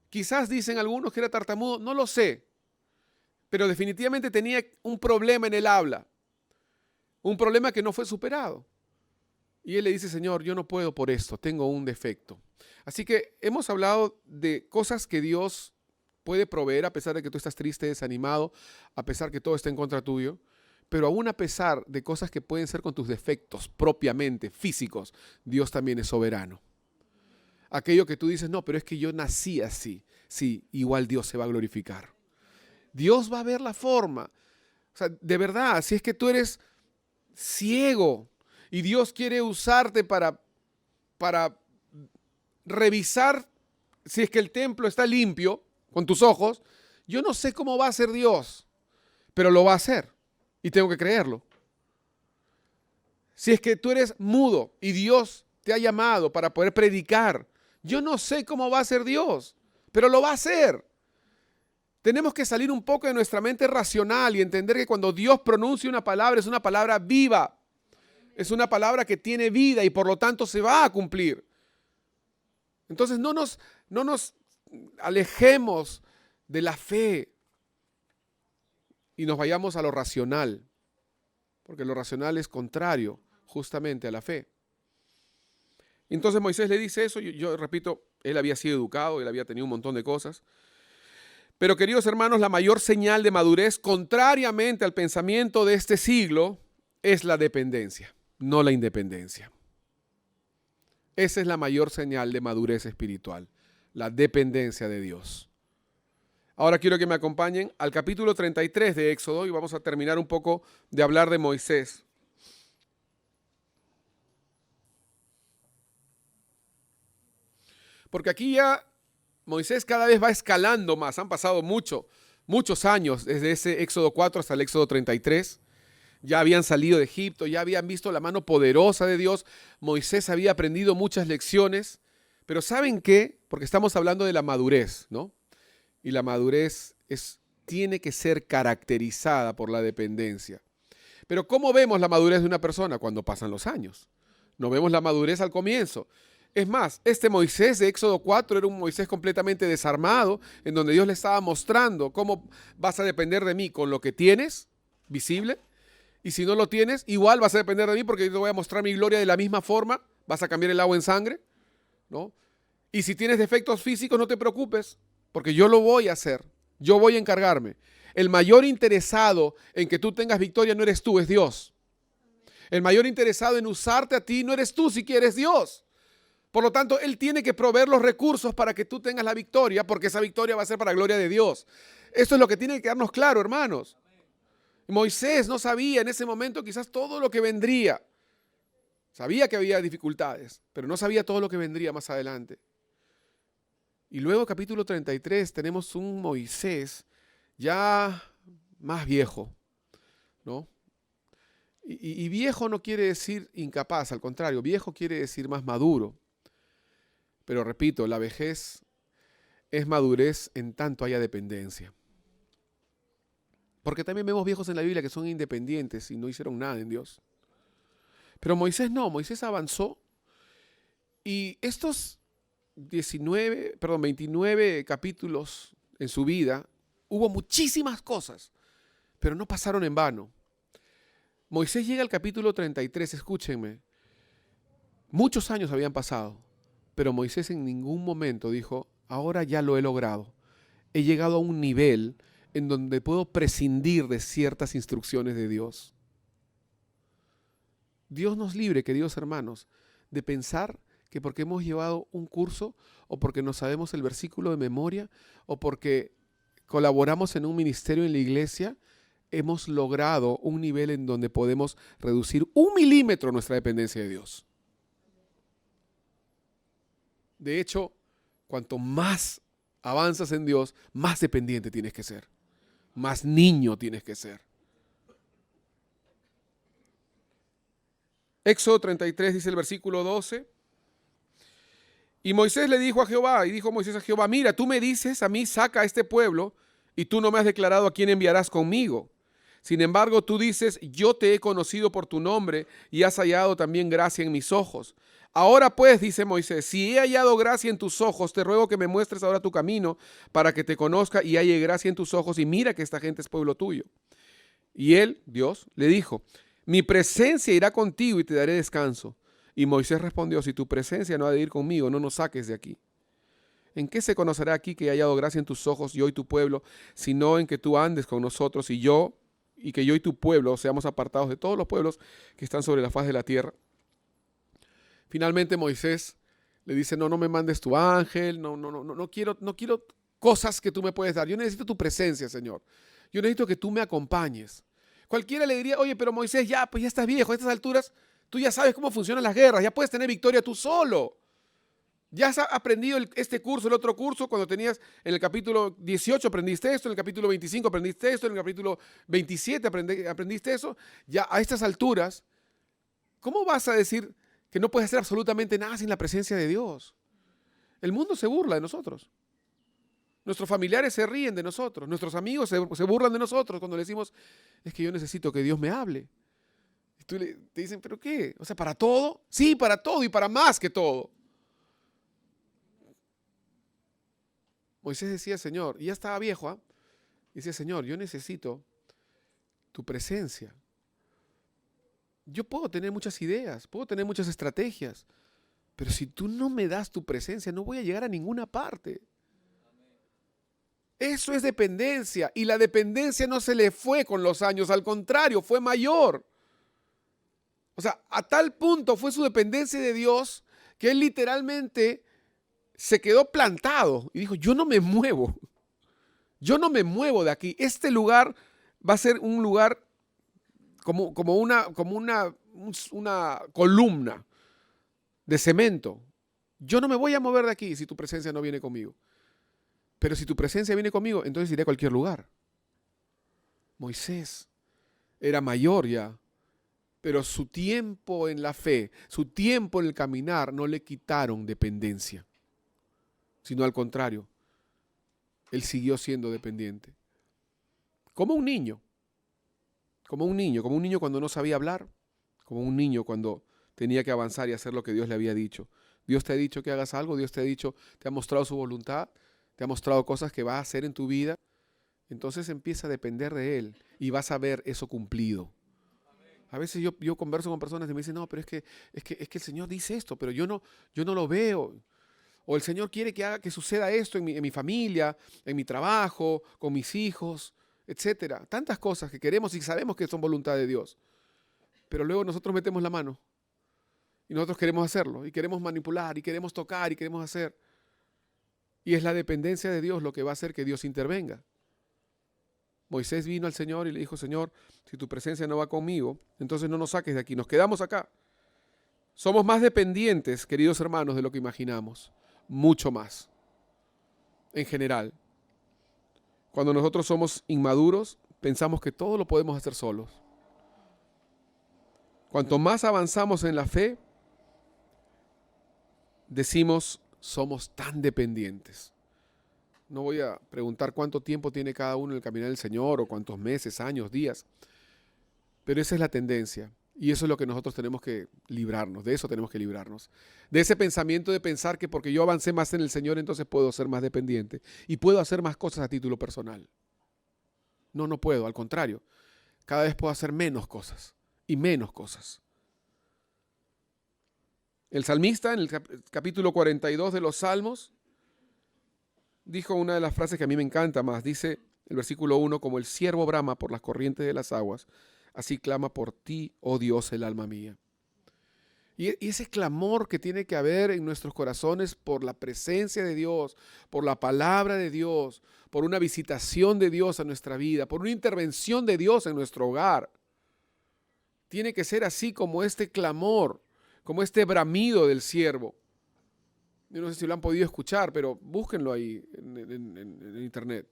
Quizás dicen algunos que era tartamudo, no lo sé, pero definitivamente tenía un problema en el habla, un problema que no fue superado. Y él le dice: Señor, yo no puedo por esto, tengo un defecto. Así que hemos hablado de cosas que Dios puede proveer a pesar de que tú estás triste, desanimado, a pesar que todo está en contra tuyo. Pero aún a pesar de cosas que pueden ser con tus defectos propiamente físicos, Dios también es soberano. Aquello que tú dices: no, pero es que yo nací así. Sí, igual Dios se va a glorificar. Dios va a ver la forma. O sea, de verdad, si es que tú eres ciego y Dios quiere usarte para revisar si es que el templo está limpio con tus ojos, yo no sé cómo va a ser Dios, pero lo va a hacer y tengo que creerlo. Si es que tú eres mudo y Dios te ha llamado para poder predicar, yo no sé cómo va a ser Dios, pero lo va a hacer. Tenemos que salir un poco de nuestra mente racional y entender que cuando Dios pronuncia una palabra, es una palabra viva. Es una palabra que tiene vida y por lo tanto se va a cumplir. Entonces no nos alejemos de la fe y nos vayamos a lo racional, porque lo racional es contrario justamente a la fe. Entonces Moisés le dice eso, yo repito, él había sido educado, él había tenido un montón de cosas. Pero queridos hermanos, la mayor señal de madurez, contrariamente al pensamiento de este siglo, es la dependencia, no la independencia. Esa es la mayor señal de madurez espiritual, la dependencia de Dios. Ahora quiero que me acompañen al capítulo 33 de Éxodo y vamos a terminar un poco de hablar de Moisés. Porque aquí ya Moisés cada vez va escalando más. Han pasado muchos años desde ese Éxodo 4 hasta el Éxodo 33. Ya habían salido de Egipto, ya habían visto la mano poderosa de Dios. Moisés había aprendido muchas lecciones. Pero ¿saben qué? Porque estamos hablando de la madurez, ¿no? Y la madurez tiene que ser caracterizada por la dependencia. Pero ¿cómo vemos la madurez de una persona? Cuando pasan los años. No vemos la madurez al comienzo. Es más, este Moisés de Éxodo 4 era un Moisés completamente desarmado, en donde Dios le estaba mostrando cómo vas a depender de mí con lo que tienes, visible, y si no lo tienes, igual vas a depender de mí porque yo te voy a mostrar mi gloria de la misma forma, vas a cambiar el agua en sangre, ¿no? Y si tienes defectos físicos, no te preocupes, porque yo lo voy a hacer, yo voy a encargarme. El mayor interesado en que tú tengas victoria no eres tú, es Dios. El mayor interesado en usarte a ti no eres tú, si quieres Dios. Por lo tanto, Él tiene que proveer los recursos para que tú tengas la victoria, porque esa victoria va a ser para la gloria de Dios. Esto es lo que tiene que quedarnos claro, hermanos. Moisés no sabía en ese momento quizás todo lo que vendría. Sabía que había dificultades, pero no sabía todo lo que vendría más adelante. Y luego, capítulo 33, tenemos un Moisés ya más viejo, ¿no? Y viejo no quiere decir incapaz, al contrario, viejo quiere decir más maduro. Pero repito, la vejez es madurez en tanto haya dependencia. Porque también vemos viejos en la Biblia que son independientes y no hicieron nada en Dios. Pero Moisés no, Moisés avanzó y estos 29 capítulos en su vida, hubo muchísimas cosas, pero no pasaron en vano. Moisés llega al capítulo 33, escúchenme, muchos años habían pasado, pero Moisés en ningún momento dijo, ahora ya lo he logrado, he llegado a un nivel en donde puedo prescindir de ciertas instrucciones de Dios. Dios nos libre, queridos hermanos, de pensar que porque hemos llevado un curso o porque no sabemos el versículo de memoria o porque colaboramos en un ministerio en la iglesia, hemos logrado un nivel en donde podemos reducir 1 milímetro nuestra dependencia de Dios. De hecho, cuanto más avanzas en Dios, más dependiente tienes que ser, más niño tienes que ser. Éxodo 33 dice el versículo 12. Y Moisés le dijo a Jehová, y dijo Moisés a Jehová, mira, tú me dices a mí, saca a este pueblo, y tú no me has declarado a quién enviarás conmigo. Sin embargo, tú dices, yo te he conocido por tu nombre, y has hallado también gracia en mis ojos. Ahora pues, dice Moisés, si he hallado gracia en tus ojos, te ruego que me muestres ahora tu camino, para que te conozca y halle gracia en tus ojos, y mira que esta gente es pueblo tuyo. Y él, Dios, le dijo, mi presencia irá contigo y te daré descanso. Y Moisés respondió, si tu presencia no ha de ir conmigo, no nos saques de aquí. ¿En qué se conocerá aquí que he hallado gracia en tus ojos, yo y tu pueblo, sino en que tú andes con nosotros y que yo y tu pueblo seamos apartados de todos los pueblos que están sobre la faz de la tierra? Finalmente Moisés le dice, no me mandes tu ángel, no quiero cosas que tú me puedes dar. Yo necesito tu presencia, Señor. Yo necesito que tú me acompañes. Cualquiera le diría, oye, pero Moisés, pues ya estás viejo, a estas alturas tú ya sabes cómo funcionan las guerras, ya puedes tener victoria tú solo. Ya has aprendido este curso, el otro curso, cuando tenías en el capítulo 18 aprendiste esto, en el capítulo 25 aprendiste esto, en el capítulo 27 aprendiste eso. Ya a estas alturas, ¿cómo vas a decir que no puedes hacer absolutamente nada sin la presencia de Dios? El mundo se burla de nosotros. Nuestros familiares se ríen de nosotros. Nuestros amigos se burlan de nosotros cuando le decimos, es que yo necesito que Dios me hable. Y te dicen, ¿pero qué? O sea, ¿para todo? Sí, para todo y para más que todo. Moisés decía, Señor, y ya estaba viejo, ¿eh? Decía, Señor, yo necesito tu presencia. Yo puedo tener muchas ideas, puedo tener muchas estrategias, pero si tú no me das tu presencia, no voy a llegar a ninguna parte. Eso es dependencia, y la dependencia no se le fue con los años, al contrario, fue mayor. O sea, a tal punto fue su dependencia de Dios que él literalmente se quedó plantado y dijo, yo no me muevo de aquí. Este lugar va a ser un lugar como una columna de cemento. Yo no me voy a mover de aquí si tu presencia no viene conmigo. Pero si tu presencia viene conmigo, entonces iré a cualquier lugar. Moisés era mayor ya, pero su tiempo en la fe, su tiempo en el caminar, no le quitaron dependencia, sino al contrario, él siguió siendo dependiente. Como un niño cuando no sabía hablar, como un niño cuando tenía que avanzar y hacer lo que Dios le había dicho. Dios te ha dicho que hagas algo, Dios te ha dicho, te ha mostrado su voluntad, te ha mostrado cosas que va a hacer en tu vida. Entonces empieza a depender de Él y vas a ver eso cumplido. A veces yo converso con personas y me dicen, no, pero es que el Señor dice esto, pero yo no lo veo. O el Señor quiere que suceda esto en mi familia, en mi trabajo, con mis hijos, etcétera. Tantas cosas que queremos y sabemos que son voluntad de Dios. Pero luego nosotros metemos la mano y nosotros queremos hacerlo y queremos manipular y queremos tocar y queremos hacer. Y es la dependencia de Dios lo que va a hacer que Dios intervenga. Moisés vino al Señor y le dijo, Señor, si tu presencia no va conmigo, entonces no nos saques de aquí, nos quedamos acá. Somos más dependientes, queridos hermanos, de lo que imaginamos. Mucho más, en general. Cuando nosotros somos inmaduros, pensamos que todo lo podemos hacer solos. Cuanto más avanzamos en la fe, decimos, somos tan dependientes. No voy a preguntar cuánto tiempo tiene cada uno en el caminar del Señor, o cuántos meses, años, días, pero esa es la tendencia. Y eso es lo que nosotros tenemos que librarnos, de eso tenemos que librarnos. De ese pensamiento de pensar que porque yo avancé más en el Señor, entonces puedo ser más dependiente y puedo hacer más cosas a título personal. No puedo, al contrario. Cada vez puedo hacer menos cosas y menos cosas. El salmista en el capítulo 42 de los Salmos dijo una de las frases que a mí me encanta más. Dice el versículo 1, como el ciervo brama por las corrientes de las aguas, así clama por ti, oh Dios, el alma mía. Y ese clamor que tiene que haber en nuestros corazones por la presencia de Dios, por la palabra de Dios, por una visitación de Dios a nuestra vida, por una intervención de Dios en nuestro hogar, tiene que ser así como este clamor, como este bramido del ciervo. Yo no sé si lo han podido escuchar, pero búsquenlo ahí en internet.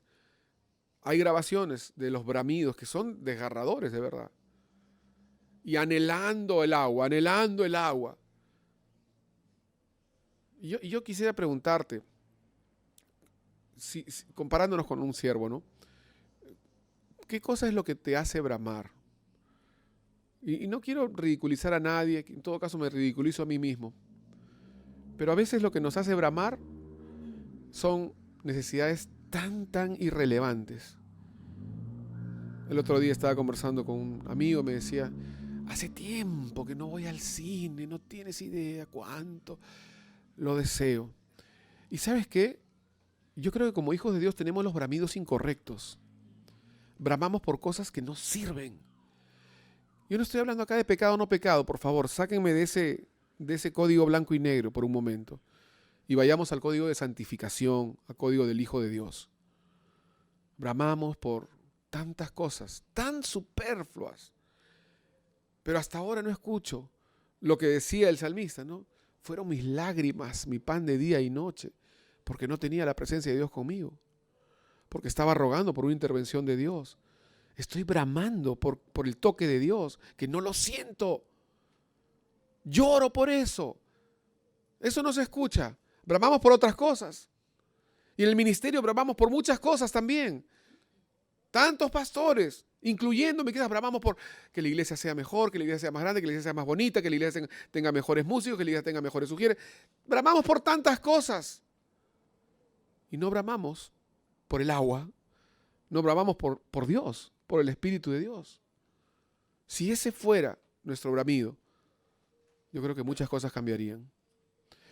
Hay grabaciones de los bramidos que son desgarradores, de verdad. Y anhelando el agua, anhelando el agua. Y yo quisiera preguntarte, comparándonos con un ciervo, ¿no? ¿Qué cosa es lo que te hace bramar? Y no quiero ridiculizar a nadie, en todo caso me ridiculizo a mí mismo. Pero a veces lo que nos hace bramar son necesidades tan irrelevantes. El otro día estaba conversando con un amigo, me decía, hace tiempo que no voy al cine, no tienes idea cuánto lo deseo. ¿Y sabes qué? Yo creo que como hijos de Dios tenemos los bramidos incorrectos. Bramamos por cosas que no sirven. Yo no estoy hablando acá de pecado o no pecado, por favor, sáquenme de ese código blanco y negro por un momento y vayamos al código de santificación, al código del Hijo de Dios. Bramamos por tantas cosas, tan superfluas, pero hasta ahora no escucho lo que decía el salmista, ¿no? Fueron mis lágrimas, mi pan de día y noche, porque no tenía la presencia de Dios conmigo, porque estaba rogando por una intervención de Dios. Estoy bramando por el toque de Dios, que no lo siento. Lloro por eso. Eso no se escucha. Bramamos por otras cosas. Y en el ministerio bramamos por muchas cosas también. Tantos pastores, incluyéndome, quizás bramamos por que la iglesia sea mejor, que la iglesia sea más grande, que la iglesia sea más bonita, que la iglesia tenga mejores músicos, que la iglesia tenga mejores sugieres. Bramamos por tantas cosas. Y no bramamos por el agua. No bramamos por Dios, por el Espíritu de Dios. Si ese fuera nuestro bramido, yo creo que muchas cosas cambiarían.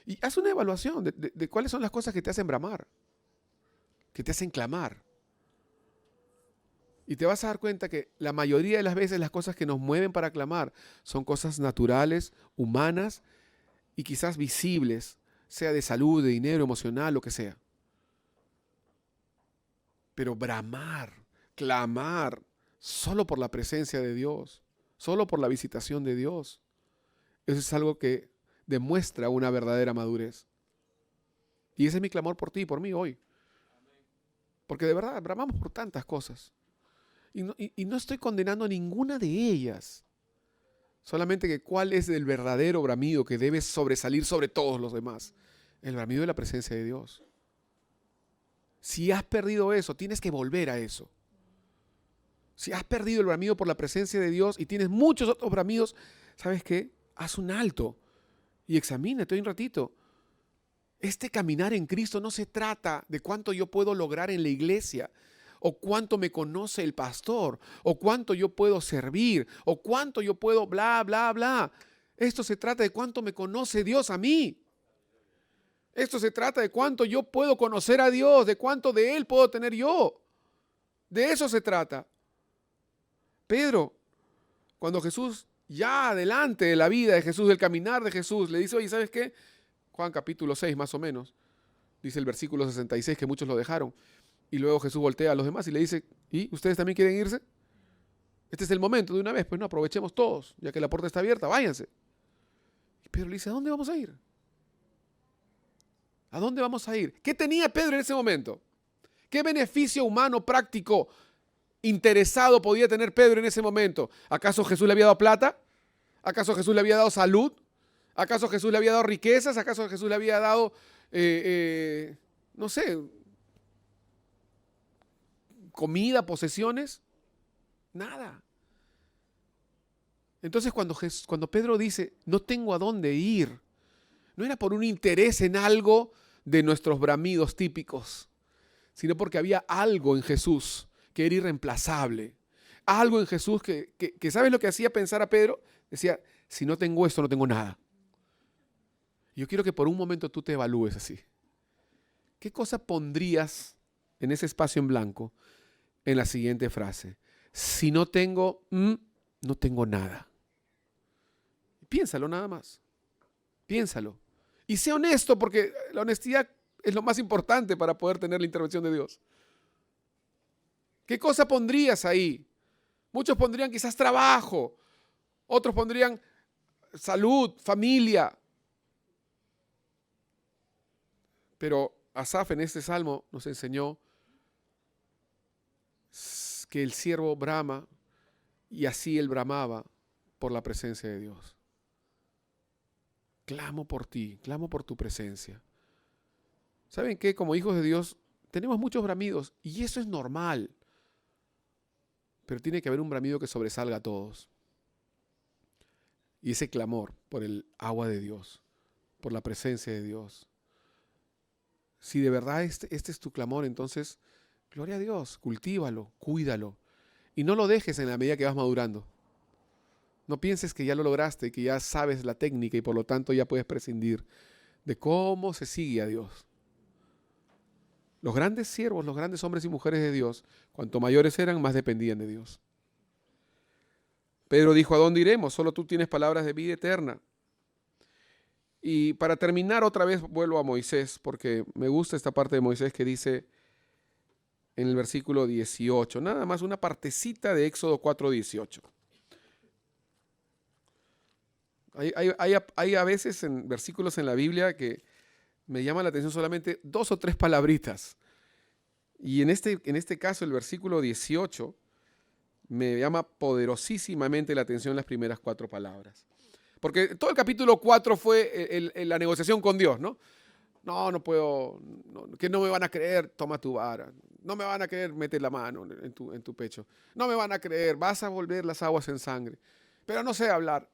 Y haz una evaluación de cuáles son las cosas que te hacen bramar, que te hacen clamar. Y te vas a dar cuenta que la mayoría de las veces las cosas que nos mueven para clamar son cosas naturales, humanas y quizás visibles, sea de salud, de dinero, emocional, lo que sea. Pero bramar, clamar, solo por la presencia de Dios, solo por la visitación de Dios, eso es algo que demuestra una verdadera madurez. Y ese es mi clamor por ti y por mí hoy. Porque de verdad, bramamos por tantas cosas. Y no estoy condenando a ninguna de ellas. Solamente que cuál es el verdadero bramido que debe sobresalir sobre todos los demás. El bramido de la presencia de Dios. Si has perdido eso, tienes que volver a eso. Si has perdido el bramido por la presencia de Dios y tienes muchos otros bramidos, ¿sabes qué? Haz un alto y examínate un ratito. Este caminar en Cristo no se trata de cuánto yo puedo lograr en la iglesia, o cuánto me conoce el pastor, o cuánto yo puedo servir, o cuánto yo puedo bla, bla, bla. Esto se trata de cuánto me conoce Dios a mí. Esto se trata de cuánto yo puedo conocer a Dios, de cuánto de Él puedo tener yo. De eso se trata. Pedro, cuando Jesús, ya adelante de la vida de Jesús, del caminar de Jesús, le dice, oye, ¿sabes qué? Juan capítulo 6 más o menos, dice el versículo 66 que muchos lo dejaron. Y luego Jesús voltea a los demás y le dice, ¿y ustedes también quieren irse? Este es el momento de una vez, pues no, aprovechemos todos, ya que la puerta está abierta, váyanse. Y Pedro le dice, ¿a dónde vamos a ir? ¿A dónde vamos a ir? ¿Qué tenía Pedro en ese momento? ¿Qué beneficio humano, práctico, interesado podía tener Pedro en ese momento? ¿Acaso Jesús le había dado plata? ¿Acaso Jesús le había dado salud? ¿Acaso Jesús le había dado riquezas? ¿Acaso Jesús le había dado, no sé, comida, posesiones? Nada. Entonces cuando Pedro dice, no tengo a dónde ir, no era por un interés en algo de nuestros bramidos típicos, sino porque había algo en Jesús que era irreemplazable. Algo en Jesús que ¿sabes lo que hacía pensar a Pedro? Decía, si no tengo esto, no tengo nada. Yo quiero que por un momento tú te evalúes así. ¿Qué cosa pondrías en ese espacio en blanco en la siguiente frase? Si no tengo, no tengo nada. Piénsalo nada más. Piénsalo. Y sé honesto, porque la honestidad es lo más importante para poder tener la intervención de Dios. ¿Qué cosa pondrías ahí? Muchos pondrían quizás trabajo. Otros pondrían salud, familia. Pero Asaf en este salmo nos enseñó que el siervo brama, y así él bramaba por la presencia de Dios. Clamo por ti, clamo por tu presencia. ¿Saben qué? Como hijos de Dios tenemos muchos bramidos y eso es normal. Pero tiene que haber un bramido que sobresalga a todos. Y ese clamor por el agua de Dios, por la presencia de Dios. Si de verdad este es tu clamor, entonces, gloria a Dios, cultívalo, cuídalo. Y no lo dejes en la medida que vas madurando. No pienses que ya lo lograste, que ya sabes la técnica y por lo tanto ya puedes prescindir de cómo se sigue a Dios. Los grandes siervos, los grandes hombres y mujeres de Dios, cuanto mayores eran, más dependían de Dios. Pedro dijo, ¿a dónde iremos? Solo tú tienes palabras de vida eterna. Y para terminar otra vez vuelvo a Moisés, porque me gusta esta parte de Moisés que dice en el versículo 18, nada más una partecita de Éxodo 4:18. Hay a veces en versículos en la Biblia que me llama la atención solamente 2 o 3 palabritas. Y en este caso el versículo 18 me llama poderosísimamente la atención las primeras 4 palabras. Porque todo el capítulo 4 fue la negociación con Dios, ¿no? No puedo, que no me van a creer, toma tu vara. No me van a creer, mete la mano en tu pecho. No me van a creer, vas a volver las aguas en sangre. Pero no sé hablar.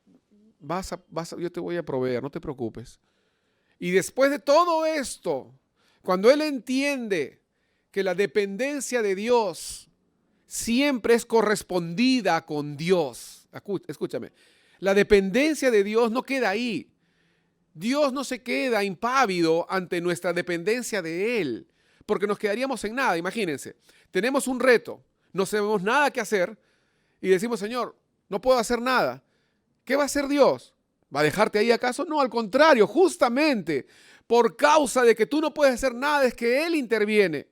Yo te voy a proveer, no te preocupes. Y después de todo esto, cuando él entiende que la dependencia de Dios siempre es correspondida con Dios. Escúchame, la dependencia de Dios no queda ahí. Dios no se queda impávido ante nuestra dependencia de Él, porque nos quedaríamos en nada. Imagínense, tenemos un reto, no sabemos nada que hacer y decimos, Señor, no puedo hacer nada. ¿Qué va a hacer Dios? ¿Va a dejarte ahí acaso? No, al contrario, justamente por causa de que tú no puedes hacer nada es que Él interviene.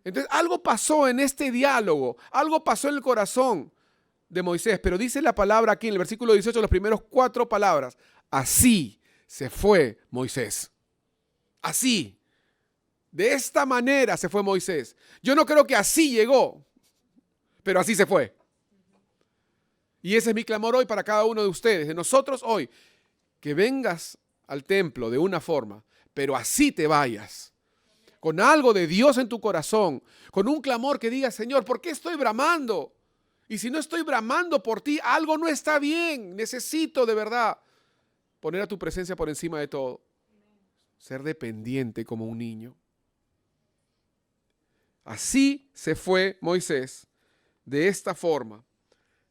Entonces, algo pasó en este diálogo, algo pasó en el corazón de Moisés, pero dice la palabra aquí en el versículo 18, las primeras 4 palabras, así se fue Moisés. Así, de esta manera se fue Moisés. Yo no creo que así llegó, pero así se fue. Y ese es mi clamor hoy para cada uno de ustedes, de nosotros hoy, que vengas al templo de una forma, pero así te vayas, con algo de Dios en tu corazón, con un clamor que diga, Señor, ¿por qué estoy bramando? Y si no estoy bramando por ti, algo no está bien, necesito de verdad poner a tu presencia por encima de todo. ser dependiente como un niño. Así se fue Moisés, de esta forma.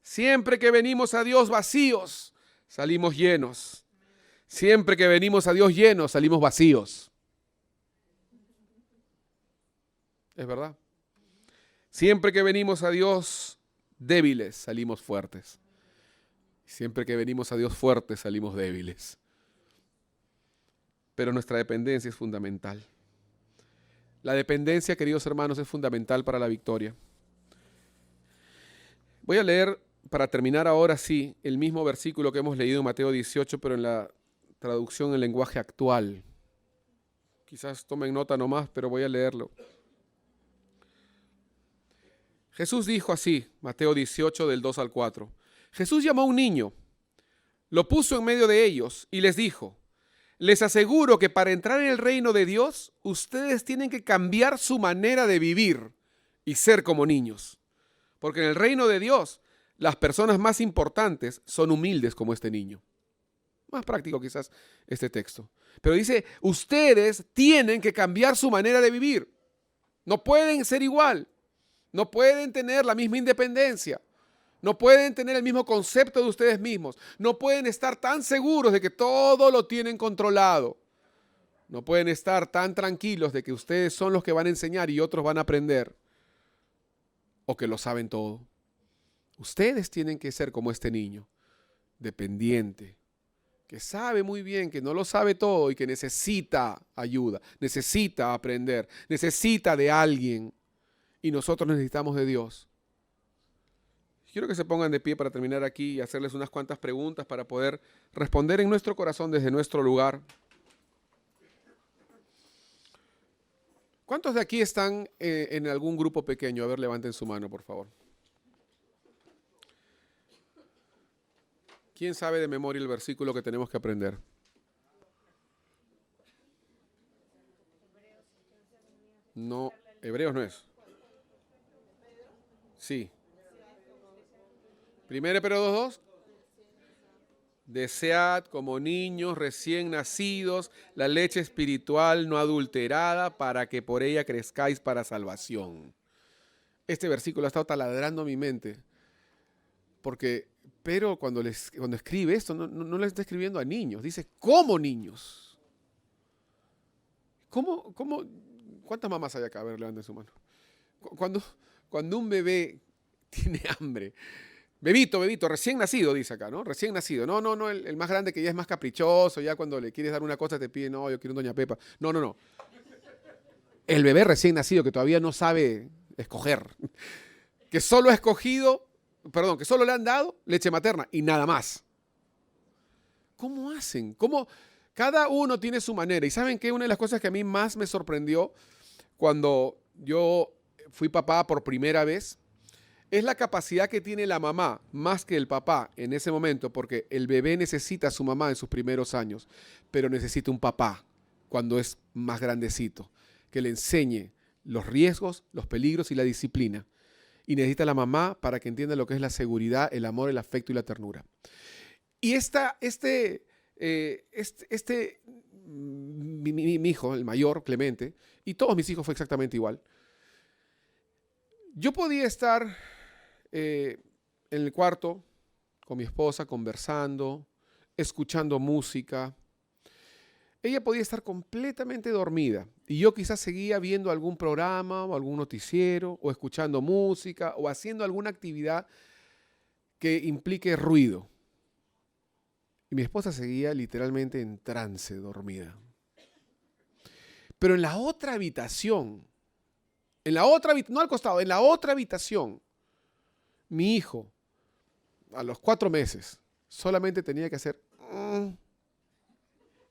Siempre que venimos a Dios vacíos, salimos llenos. Siempre que venimos a Dios llenos, salimos vacíos. ¿Es verdad? Siempre que venimos a Dios débiles, salimos fuertes. Siempre que venimos a Dios fuertes, salimos débiles. Pero nuestra dependencia es fundamental. La dependencia, queridos hermanos, es fundamental para la victoria. Voy a leer, para terminar ahora sí, el mismo versículo que hemos leído en Mateo 18, pero en la traducción en lenguaje actual. Quizás tomen nota nomás, pero voy a leerlo. Jesús dijo así, Mateo 18, del 2 al 4. Jesús llamó a un niño, lo puso en medio de ellos y les dijo: les aseguro que para entrar en el reino de Dios, ustedes tienen que cambiar su manera de vivir y ser como niños. Porque en el reino de Dios, las personas más importantes son humildes como este niño. Más práctico quizás este texto. Pero dice, ustedes tienen que cambiar su manera de vivir. No pueden ser igual. No pueden tener la misma independencia. No pueden tener el mismo concepto de ustedes mismos. No pueden estar tan seguros de que todo lo tienen controlado. No pueden estar tan tranquilos de que ustedes son los que van a enseñar y otros van a aprender. O que lo saben todo. Ustedes tienen que ser como este niño, dependiente, que sabe muy bien que no lo sabe todo y que necesita ayuda, necesita aprender, necesita de alguien. Y nosotros necesitamos de Dios. Quiero que se pongan de pie para terminar aquí y hacerles unas cuantas preguntas para poder responder en nuestro corazón desde nuestro lugar. ¿Cuántos de aquí están en algún grupo pequeño? A ver, levanten su mano, por favor. ¿Quién sabe de memoria el versículo que tenemos que aprender? No, Hebreos no es. Sí. 1 Pedro 2:2. Desead como niños recién nacidos la leche espiritual no adulterada para que por ella crezcáis para salvación. Este versículo ha estado taladrando mi mente porque Pedro cuando escribe esto no le está escribiendo a niños, dice como niños. ¿Cómo? ¿Cuántas mamás hay acá? A ver, levanten su mano. Cuando un bebé tiene hambre, bebito, recién nacido, dice acá, ¿no? Recién nacido. No, el más grande que ya es más caprichoso, ya cuando le quieres dar una cosa te pide, no, yo quiero un Doña Pepa. No. El bebé recién nacido que todavía no sabe escoger, que solo ha escogido, que solo le han dado leche materna y nada más. ¿Cómo hacen? ¿Cómo? Cada uno tiene su manera. ¿Y saben qué? Una de las cosas que a mí más me sorprendió cuando yo fui papá por primera vez, es la capacidad que tiene la mamá, más que el papá en ese momento, porque el bebé necesita a su mamá en sus primeros años, pero necesita un papá cuando es más grandecito, que le enseñe los riesgos, los peligros y la disciplina. Y necesita a la mamá para que entienda lo que es la seguridad, el amor, el afecto y la ternura. Y mi hijo, el mayor, Clemente, y todos mis hijos fue exactamente igual. Yo podía estar en el cuarto con mi esposa conversando, escuchando música. Ella podía estar completamente dormida y yo quizás seguía viendo algún programa o algún noticiero o escuchando música o haciendo alguna actividad que implique ruido. Y mi esposa seguía literalmente en trance, dormida. Pero en la otra habitación, no al costado, en la otra habitación, mi hijo, a los 4 meses, solamente tenía que hacer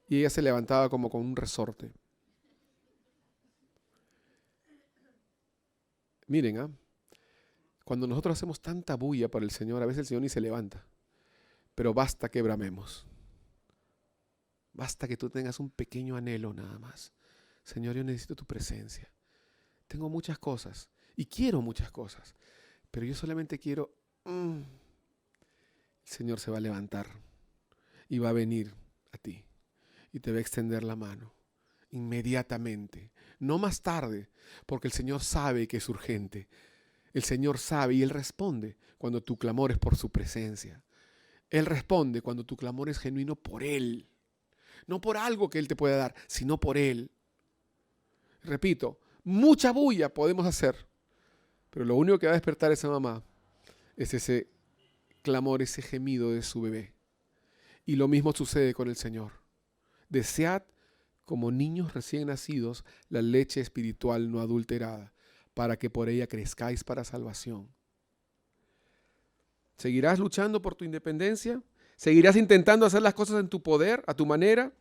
y ella se levantaba como con un resorte. Miren, cuando nosotros hacemos tanta bulla para el Señor, a veces el Señor ni se levanta. Pero basta que bramemos. Basta que tú tengas un pequeño anhelo nada más. Señor, yo necesito tu presencia. Tengo muchas cosas y quiero muchas cosas, pero yo solamente quiero... El Señor se va a levantar y va a venir a ti y te va a extender la mano inmediatamente, no más tarde, porque el Señor sabe que es urgente. El Señor sabe y Él responde cuando tu clamor es por su presencia. Él responde cuando tu clamor es genuino por Él. No por algo que Él te pueda dar, sino por Él. Repito, mucha bulla podemos hacer, pero lo único que va a despertar a esa mamá es ese clamor, ese gemido de su bebé. Y lo mismo sucede con el Señor. Desead como niños recién nacidos la leche espiritual no adulterada, para que por ella crezcáis para salvación. ¿Seguirás luchando por tu independencia? ¿Seguirás intentando hacer las cosas en tu poder, a tu manera?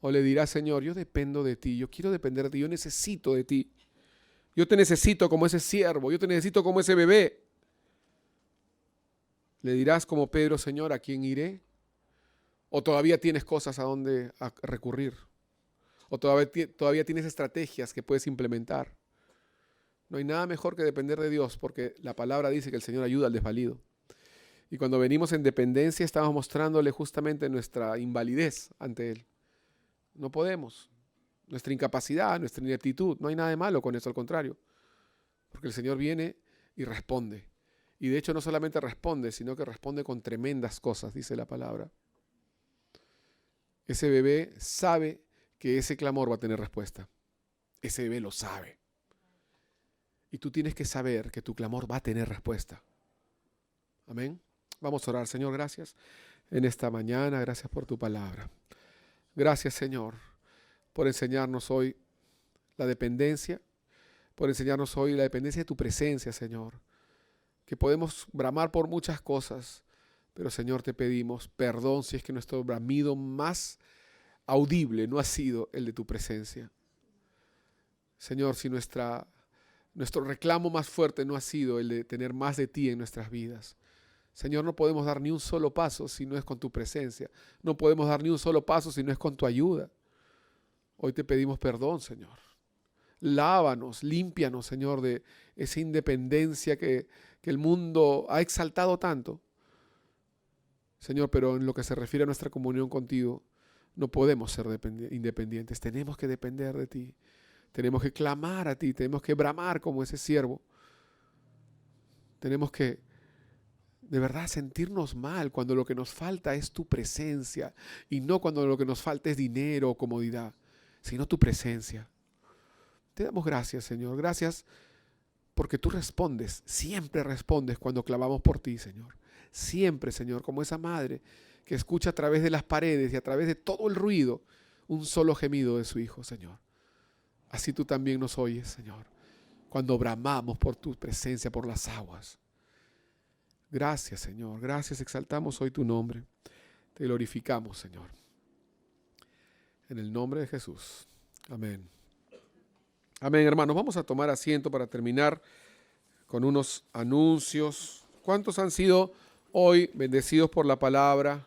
¿O le dirás, Señor, yo dependo de ti, yo quiero depender de ti, yo necesito de ti? Yo te necesito como ese siervo, yo te necesito como ese bebé. ¿Le dirás como Pedro, Señor, a quién iré? ¿O todavía tienes cosas a donde recurrir? ¿O todavía tienes estrategias que puedes implementar? No hay nada mejor que depender de Dios, porque la palabra dice que el Señor ayuda al desvalido. Y cuando venimos en dependencia, estamos mostrándole justamente nuestra invalidez ante Él. No podemos. Nuestra incapacidad, nuestra ineptitud. No hay nada de malo con eso, al contrario. Porque el Señor viene y responde. Y de hecho no solamente responde, sino que responde con tremendas cosas, dice la palabra. Ese bebé sabe que ese clamor va a tener respuesta. Ese bebé lo sabe. Y tú tienes que saber que tu clamor va a tener respuesta. Amén. Vamos a orar. Señor, gracias en esta mañana. Gracias por tu palabra. Gracias, Señor, por enseñarnos hoy la dependencia, por enseñarnos hoy la dependencia de tu presencia, Señor. Que podemos bramar por muchas cosas, pero, Señor, te pedimos perdón si es que nuestro bramido más audible no ha sido el de tu presencia. Señor, si nuestro reclamo más fuerte no ha sido el de tener más de ti en nuestras vidas. Señor, no podemos dar ni un solo paso si no es con tu presencia. No podemos dar ni un solo paso si no es con tu ayuda. Hoy te pedimos perdón, Señor. Lávanos, límpianos, Señor, de esa independencia que el mundo ha exaltado tanto. Señor, pero en lo que se refiere a nuestra comunión contigo, no podemos ser independientes. Tenemos que depender de ti. Tenemos que clamar a ti. Tenemos que bramar como ese siervo. Tenemos que de verdad sentirnos mal cuando lo que nos falta es tu presencia y no cuando lo que nos falta es dinero o comodidad, sino tu presencia. Te damos gracias, Señor. Gracias porque tú respondes, siempre respondes cuando clamamos por ti, Señor. Siempre, Señor, como esa madre que escucha a través de las paredes y a través de todo el ruido un solo gemido de su hijo, Señor. Así tú también nos oyes, Señor, cuando bramamos por tu presencia, por las aguas. Gracias, Señor. Gracias, exaltamos hoy tu nombre. Te glorificamos, Señor. En el nombre de Jesús. Amén. Amén, hermanos. Vamos a tomar asiento para terminar con unos anuncios. ¿Cuántos han sido hoy bendecidos por la palabra?